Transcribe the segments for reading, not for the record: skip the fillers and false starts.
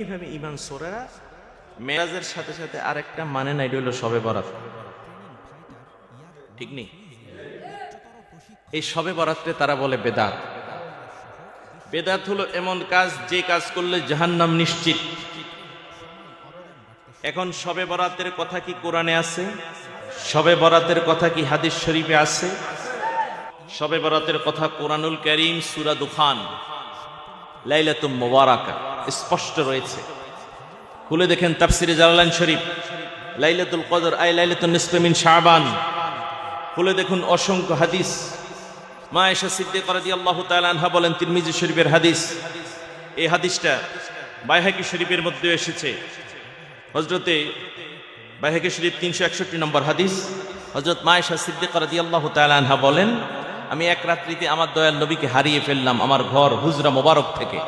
এইভাবে ইমান সোরেরা মেরাজের সাথে সাথে আরেকটা মানে না, এটা হলো শবে বরাত। ঠিক নেই? এই শবে বরাতকে তারা বলে বেদাত। বেদাত হলো এমন কাজ যে কাজ করলে জাহান্নাম নিশ্চিত। এখন শবে বরাতের কথা কি কোরআনে আছে? শবে বরাতের কথা কি হাদিস শরীফে আছে? শবে বরাতের কথা কোরআনুল কারীম সূরা দুখান লাইলাতুম মুবারাকা স্পষ্ট রয়েছে। খুলে দেখেন তাফসিরে জালালাইন শরীফ, লাইলাতুল কদর আই লাইলাতুন নিসফি মিন শাবান। খুলে দেখুন অসংখ্য হাদিস। মা আয়েশা সিদ্দিকা রাদিয়াল্লাহু তাআলা আনহা বলেন, তিরমিজি শরীফের হাদিস, এই হাদিসটা বাইহাকি শরীফের মধ্যে এসেছে। হযরতে বাইহাকি শরীফ 361 নম্বর হাদিস। হযরত মা আয়েশা সিদ্দিকা রাদিয়াল্লাহু তাআলা আনহা বলেন, আমি এক রাত্রিতে আমার দয়াল নবীকে হারিয়ে ফেললাম আমার ঘর হুজরা মোবারক থেকে।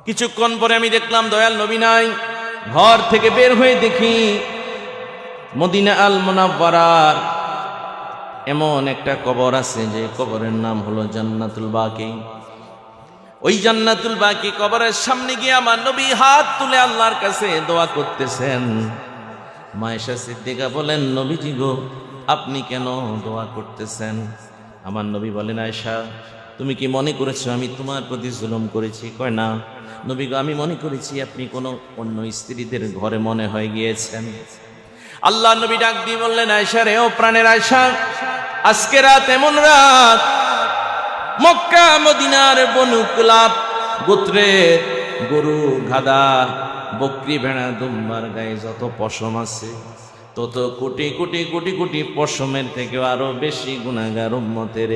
কিছুক্ষণ পরে আমি দেখলাম দয়াল নবী নাই। ঘর থেকে বের হয়ে দেখি মদিনা আল মুনাওয়ারার এমন একটা কবর আছে যে কবরের নাম হলো জান্নাতুল বাকি। ওই জান্নাতুল বাকি কবরের সামনে গিয়ে আমার নবী হাত তুলে আল্লাহর কাছে দোয়া করতেছেন। মা আয়েশা সিদ্দিকা বলেন, নবীজি গো, আপনি কেন দোয়া করতেছেন? আমার নবী বলেন, আয়েশা, তুমি কি মনে করেছো আমি তোমার প্রতি জুলুম করেছি? কয় না নবী গো, আমি মনে করেছি আপনি কোনো অন্য স্ত্রীদের ঘরে মনে হয়ে গিয়েছেন। আল্লাহ নবী ডাক দিয়ে বললেন, আয়েশা রে, ও প্রাণের আয়েশা, আজকে রাত এমন রাত, মক্কা মদিনার বনু কুলাব গোত্রের গরু গাধা বকরি ভেড়া দুম্বার গায়ে যত পশম আছে, তত কোটি কোটি কোটি কোটি পশমের থেকে আরো বেশি গুনাহগার উম্মতের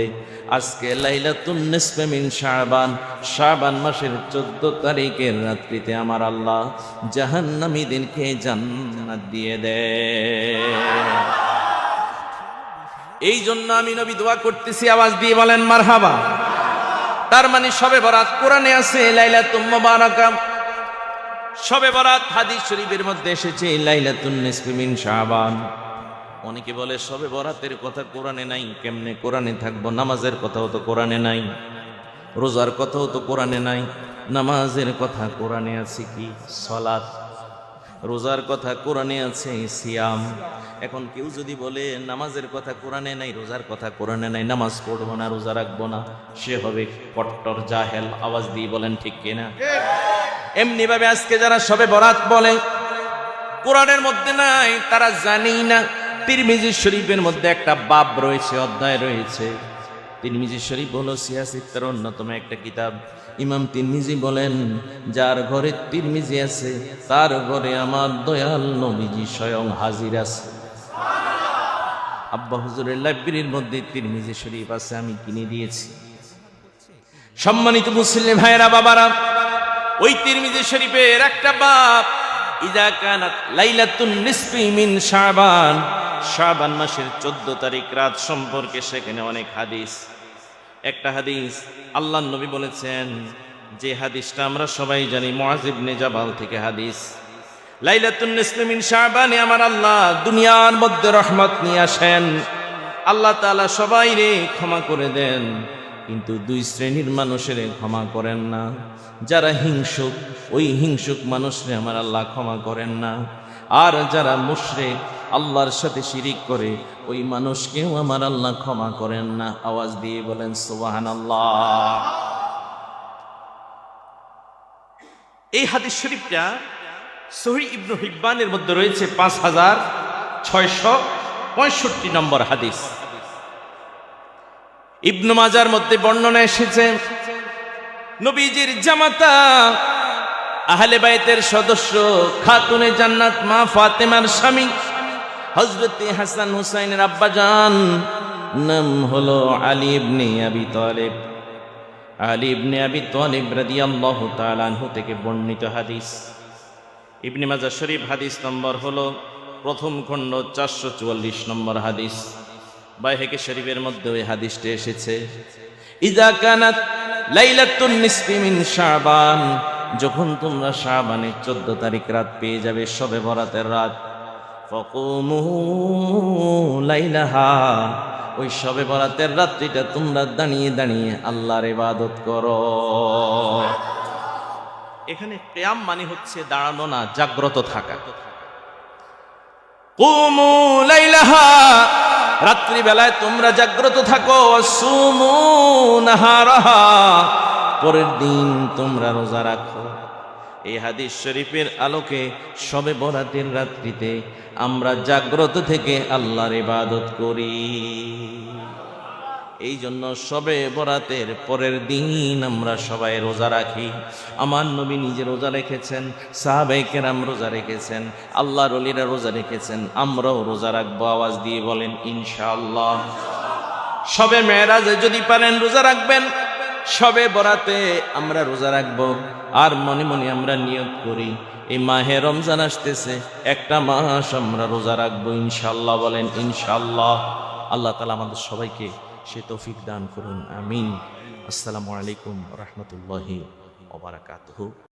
আজকে লাইলাতুন নিসফি মিন শাবান, শাবান মাসের 14 তারিখের রাত্রিতে আমার আল্লাহ জাহান্নামীদেরকে জান্নাত দিয়ে দেয়। এই জন্য আমি নবী দোয়া করতেছি, আওয়াজ দিয়ে বলেন মারহাবা। তার মানে শবে বরাত কোরআনে আছে লাইলাতুম মুবারাকা। শবে বরাত হাদিস শরীফের মধ্যে এসেছে লাইলাতুন নিসফি মিন শাবান। অনেকে বলে শবে বরাতের কথা কোরআনে নাই। কেমনে কোরআনে থাকবো? নামাজের কথাও তো কোরআনে নাই, রোজার কথাও তো কোরআনে নাই। নামাজের কথা কোরআনে আছে কি? সালাত। রোজার কথা কোরআনে আছে সিয়াম। এখন কেউ যদি বলে নামাজের কথা কোরআনে নাই, রোজার কথা কোরআনে নাই, নামাজ পড়বো না, রোজা রাখবো না, সে হবে কট্টর জাহেল। আওয়াজ দিয়ে বলেন ঠিক কিনা? এমনি ভাবে আজকে যারা শবে বরাত বলে কোরআনের মধ্যে নাই, তারা জানেই না। তিরমিজি শরীফের মধ্যে একটা বাব রয়েছে, অধ্যায় রয়েছে। তিরমিজি শরীফ হলো সিয়াসিত্তার অন্যতম একটা কিতাব। ইমাম তিরমিজি বলেন, যার ঘরে তিরমিজি আছে তার ঘরে আমার দয়াল নবীজি স্বয়ং হাজির আছে। আব্বা হুজুরের লাইব্রেরির মধ্যে তিরমিজি শরীফ আছে, আমি কিনে দিয়েছি। সম্মানিত মুসলিম ভাইরা বাবারা, ওই তিরমিজি শরীফের একটা বাব, ইজা কানাত লাইলাতুন নিসফি মিন শাবান, শাবান মাসের 14 তারিখ রাত সম্পর্কে সেখানে অনেক হাদিস। একটা হাদিস আল্লাহর নবী বলেছেন, যে হাদিসটা আমরা সবাই জানি, মুআয ইবনে জাবাল থেকে হাদিস। লাইলাতুন নিসফি মিন শাবানে আমার আল্লাহ দুনিয়ার মধ্যে রহমত নিয়ে আসেন। আল্লাহ তাআলা সবাইরে ক্ষমা করে দেন, কিন্তু দুই শ্রেণীর মানুষের ক্ষমা করেন না। যারা হিংসুক, ওই হিংসুক মানুষরে আমার আল্লাহ ক্ষমা করেন না। আর যারা মুশরিক, আল্লাহর সাথে শিরিক করে, ওই মানুষকেও আমার আল্লাহ ক্ষমা করেন না। আওয়াজ দিয়ে বলেন সুবহানাল্লাহ। এই হাদিস শরীফটা সহিহ ইবনে হিব্বানের মধ্যে রয়েছে, 5665 নম্বর হাদিস। ইবনে মাজার মধ্যে বর্ণনা এসেছে, নবীজির জামাতা, আহলে বাইতের সদস্য, খাতুনে জান্নাত মা ফাতেমার স্বামী হযরত হাসান হুসাইনের আব্বাজান নাম হলো আলী ইবনে আবি তালিব। আলী ইবনে আবি তালিব রাদিয়াল্লাহু তাআলা আনহু থেকে বর্ণিত হাদিস। ইবনে মাজাহ শরীফ হাদিস নম্বর হলো প্রথম খণ্ড 444 নম্বর হাদিস। বাইহাকি শরীফের মধ্যে ওই হাদিসটি এসেছে, ইজা কানাত লাইলাতুন নিসফি মিন শাবান, যখন তোমরা শাবানের 14 তারিখ রাত পেয়ে যাবে, শবে বরাতের রাত, ফাকুমু লাইলাহা, ওই শবে বরাতের রাত্রিটা তোমরা দাঁড়িয়ে দাঁড়িয়ে আল্লাহর ইবাদত করো। এখানে কিয়াম মানে হচ্ছে দাঁড়ানো না, জাগ্রত থাকা। কুমু লাইলাহা, রাত্রি বেলায় তোমরা জাগ্রত থাকো, সুমু নাহারাহা, পরের দিন তোমরা রোজা রাখো। এই হাদিস শরীফের আলোকে শবে বরাতের রাত্রিতে আমরা জাগ্রত থেকে আল্লাহর ইবাদত করি। এই জন্য শবে বরাতের পরের দিন আমরা সবাই রোজা রাখি। আমার নবী নিজে রোজা রেখেছেন, সাহাবায়ে কেরাম রোজা রেখেছেন, আল্লাহর ওলিরা রোজা রেখেছেন, আমরাও রোজা রাখবো। আওয়াজ দিয়ে বলেন ইনশাআল্লাহ। শবে মেরাজে যদি পারেন রোজা রাখবেন, শবে বরাতে আমরা রোজা রাখবো। আর মনে মনে আমরা নিয়ত করি এই মাহে রমজান আসতেছে, একটা মাস আমরা রোজা রাখবো ইনশাআল্লাহ। বলেন ইনশাআল্লাহ। আল্লাহ তাআলা আমাদের সবাইকে সে তৌফিক দান করুন, আমিন। আসসালামু আলাইকুম ওয়া রাহমাতুল্লাহি ওয়া বারাকাতুহু।